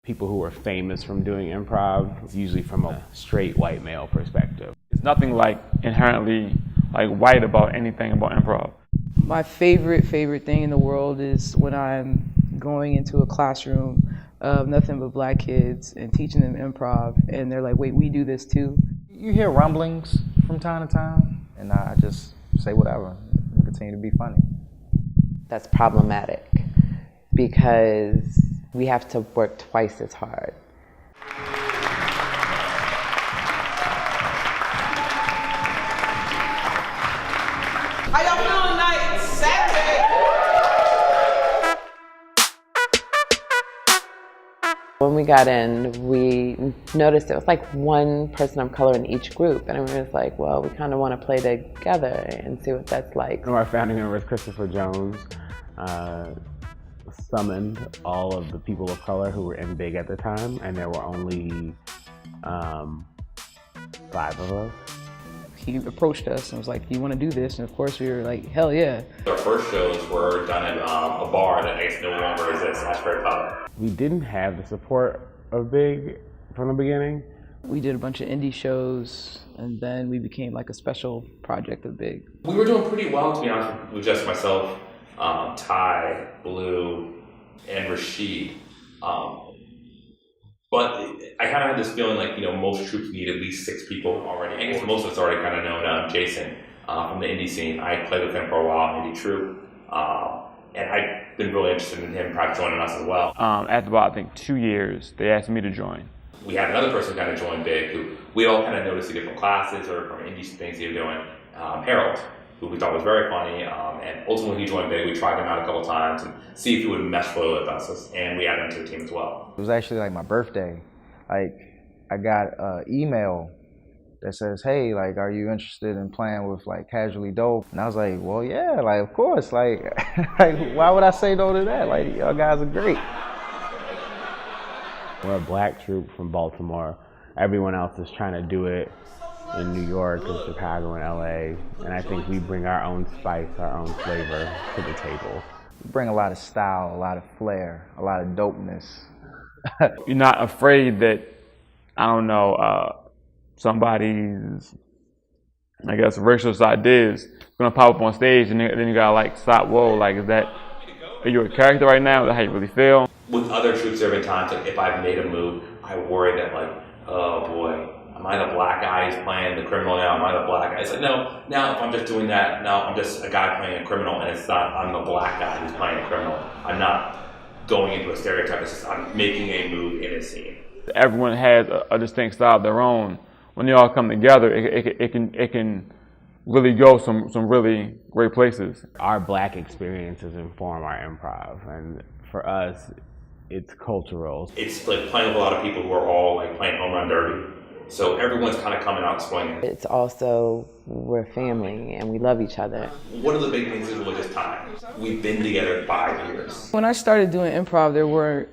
people who are famous from doing improv. It's usually from a straight white male perspective. There's nothing like inherently like white about anything about improv. My favorite thing in the world is when I'm going into a classroom of nothing but black kids and teaching them improv, and they're like, wait, we do this too? You hear rumblings from time to time, and I just say whatever and continue to be funny. That's problematic because we have to work twice as hard. How y'all feeling tonight? It's Saturday. When we got in, we noticed it was like one person of color in each group, and we were just like, well, we kind of want to play together and see what that's like. One of our founding members, Christopher Jones, summoned all of the people of color who were in Big at the time, and there were only 5 of us. He approached us and was like, you want to do this? And of course we were like, hell yeah. Our first shows were done at a bar that I guess no longer exists, Ashbury Pub. We didn't have the support of Big from the beginning. We did a bunch of indie shows, and then we became like a special project of Big. We were doing pretty well, to be honest, with just myself, Ty, Blue, and Rashid. But I kind of had this feeling like, most troops need at least 6 people already. I guess most of us already kind of known Jason from the indie scene. I played with him for a while, indie troop. And I've been really interested in him perhaps joining us as well. After about, I think, 2 years, they asked me to join. We had another person kind of join Big who we all kind of noticed in different classes or from indie things he was doing, Harold, who we thought was very funny. And ultimately he joined Big. We tried him out a couple times and see if he would mesh well with us. And we added him to the team as well. It was actually like my birthday. Like, I got an email that says, hey, like, are you interested in playing with like Casually Dope? And I was like, well, yeah, like, of course. Like, like, why would I say no to that? Like, y'all guys are great. We're a black troupe from Baltimore. Everyone else is trying to do it in New York and Chicago and LA. And I think we bring our own spice, our own flavor to the table. We bring a lot of style, a lot of flair, a lot of dopeness. You're not afraid that, I don't know, somebody's, I guess, racist ideas gonna pop up on stage, and then you gotta like stop. Whoa, like, are you a character right now? Is that how you really feel? With other troops, there have been times like if I've made a move, I worry that like, oh boy, am I the black guy who's playing the criminal now? Am I the black guy? It's like, no, now if I'm just doing that, now I'm just a guy playing a criminal, and it's not, I'm the black guy who's playing a criminal. I'm not going into a stereotype, it's just I'm making a move in a scene. Everyone has a distinct style of their own. When they all come together, it can really go some really great places. Our black experiences inform our improv, and for us, it's cultural. It's like playing with a lot of people who are all like playing home run derby. So everyone's kind of coming out swinging. It's also, we're family and we love each other. One of the big things is really just time. We've been together 5 years. When I started doing improv, there weren't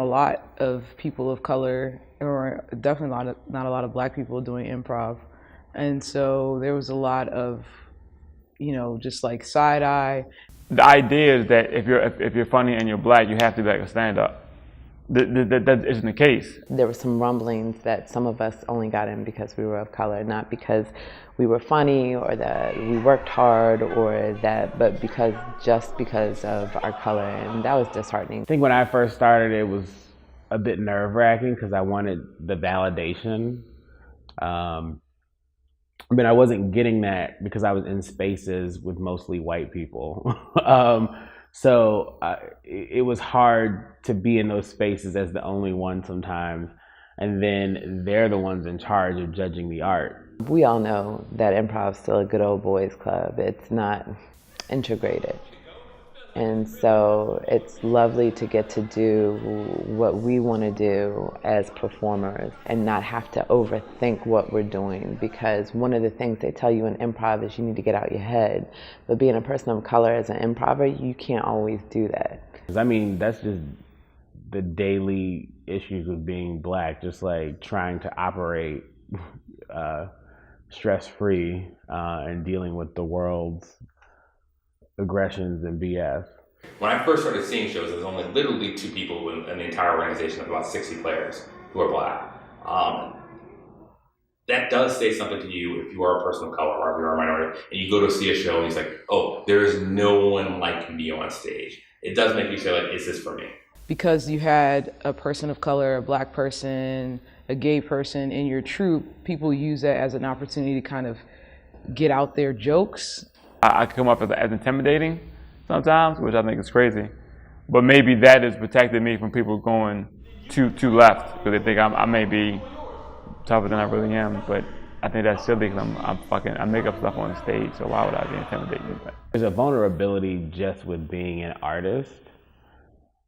a lot of people of color. There were definitely not a lot of black people doing improv. And so there was a lot of, just like side eye. The idea is that if you're funny and you're black, you have to be like a stand-up. That isn't the case. There were some rumblings that some of us only got in because we were of color, not because we were funny or that we worked hard but just because of our color, and that was disheartening. I think when I first started, it was a bit nerve-wracking because I wanted the validation. But I wasn't getting that because I was in spaces with mostly white people. So it was hard to be in those spaces as the only one sometimes, and then they're the ones in charge of judging the art. We all know that improv is still a good old boys club. It's not integrated. And so it's lovely to get to do what we want to do as performers and not have to overthink what we're doing, because one of the things they tell you in improv is you need to get out your head. But being a person of color as an improver, you can't always do that. I mean, that's just the daily issues with being black, just like trying to operate stress-free and dealing with the world's aggressions and BS. When I first started seeing shows, there was only literally 2 people in the entire organization of about 60 players who are black. That does say something to you if you are a person of color or if you're a minority, and you go to see a show and it's like, oh, there is no one like me on stage. It does make you say, like, is this for me? Because you had a person of color, a black person, a gay person in your troupe, people use that as an opportunity to kind of get out their jokes. I come up as intimidating sometimes, which I think is crazy. But maybe that has protected me from people going too left, because they think I may be tougher than I really am. But I think that's silly, because I make up stuff on stage, so why would I be intimidated? There's a vulnerability just with being an artist.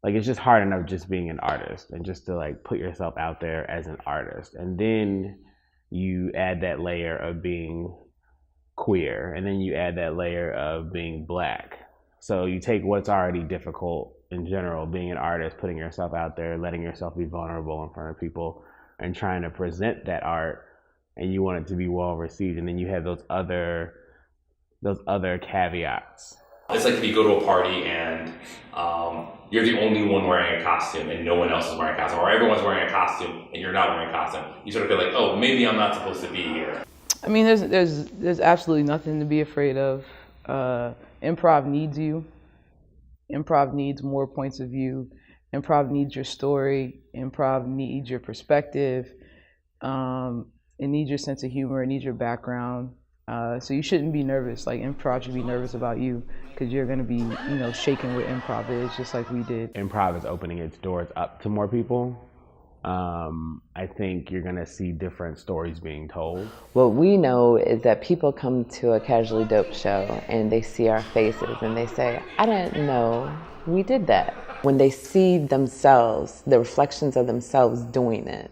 Like, it's just hard enough just being an artist and just to like put yourself out there as an artist. And then you add that layer of being queer, and then you add that layer of being black. So you take what's already difficult in general, being an artist, putting yourself out there, letting yourself be vulnerable in front of people and trying to present that art, and you want it to be well received. And then you have those other caveats. It's like if you go to a party and you're the only one wearing a costume and no one else is wearing a costume, or everyone's wearing a costume and you're not wearing a costume. You sort of feel like, oh, maybe I'm not supposed to be here. I mean, there's absolutely nothing to be afraid of. Improv needs you. Improv needs more points of view. Improv needs your story. Improv needs your perspective. It needs your sense of humor. It needs your background. So you shouldn't be nervous. Like, improv should be nervous about you, because you're going to be, shaking what improv is, just like we did. Improv is opening its doors up to more people. I think you're going to see different stories being told. What we know is that people come to a Casually Dope show and they see our faces and they say, I didn't know we did that. When they see themselves, the reflections of themselves doing it,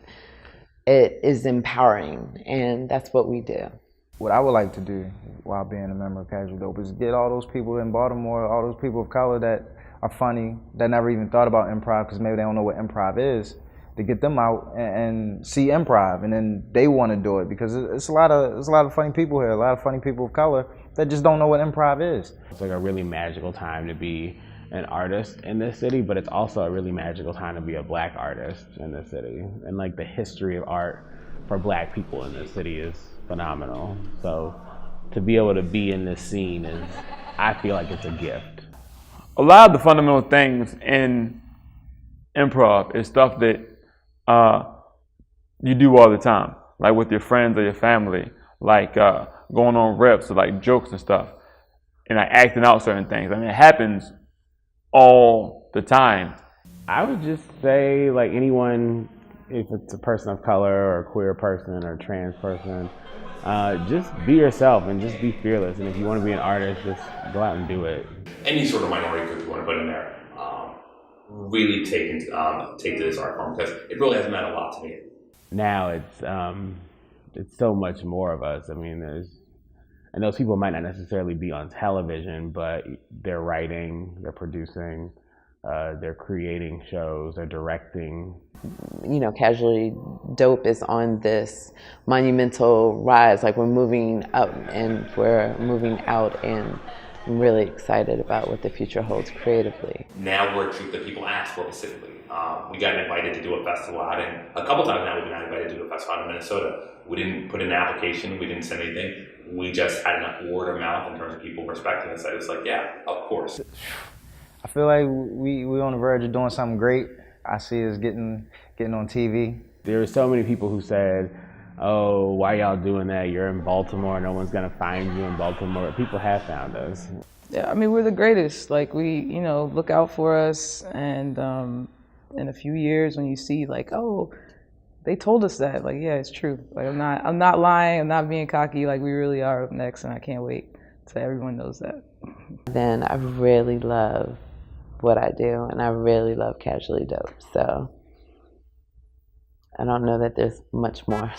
it is empowering, and that's what we do. What I would like to do while being a member of Casually Dope is get all those people in Baltimore, all those people of color that are funny, that never even thought about improv because maybe they don't know what improv is, to get them out and see improv, and then they want to do it, because it's a lot of funny people here, a lot of funny people of color that just don't know what improv is. It's like a really magical time to be an artist in this city, but it's also a really magical time to be a black artist in this city. And like, the history of art for black people in this city is phenomenal. So to be able to be in this scene I feel like it's a gift. A lot of the fundamental things in improv is stuff that you do all the time, like with your friends or your family, like going on reps or like jokes and stuff, and like acting out certain things. I mean, it happens all the time. I would just say, like, anyone, if it's a person of color or a queer person or a trans person, just be yourself and just be fearless. And if you want to be an artist, just go out and do it. Any sort of minority group you want to put in there, really take to this art form, because it really has meant a lot to me. Now it's so much more of us. I mean, and those people might not necessarily be on television, but they're writing, they're producing, they're creating shows, they're directing. Casually Dope is on this monumental rise. Like, we're moving up and we're moving out, and I'm really excited about what the future holds creatively. Now we're a troupe that people ask for specifically. We got invited to do a festival out in, a couple times now we've been invited to do a festival out in Minnesota. We didn't put in an application, we didn't send anything. We just had enough word of mouth in terms of people respecting us that it's like, yeah, of course. I feel like we're on the verge of doing something great. I see us getting on TV. There were so many people who said, oh, why y'all doing that? You're in Baltimore, no one's gonna find you in Baltimore. People have found us. Yeah, I mean, we're the greatest. Like, we, look out for us, and in a few years when you see, like, oh, they told us that, like, yeah, it's true. Like, I'm not lying, I'm not being cocky, like, we really are up next, and I can't wait till everyone knows that. Then I really love what I do, and I really love Casually Dope, so I don't know that there's much more.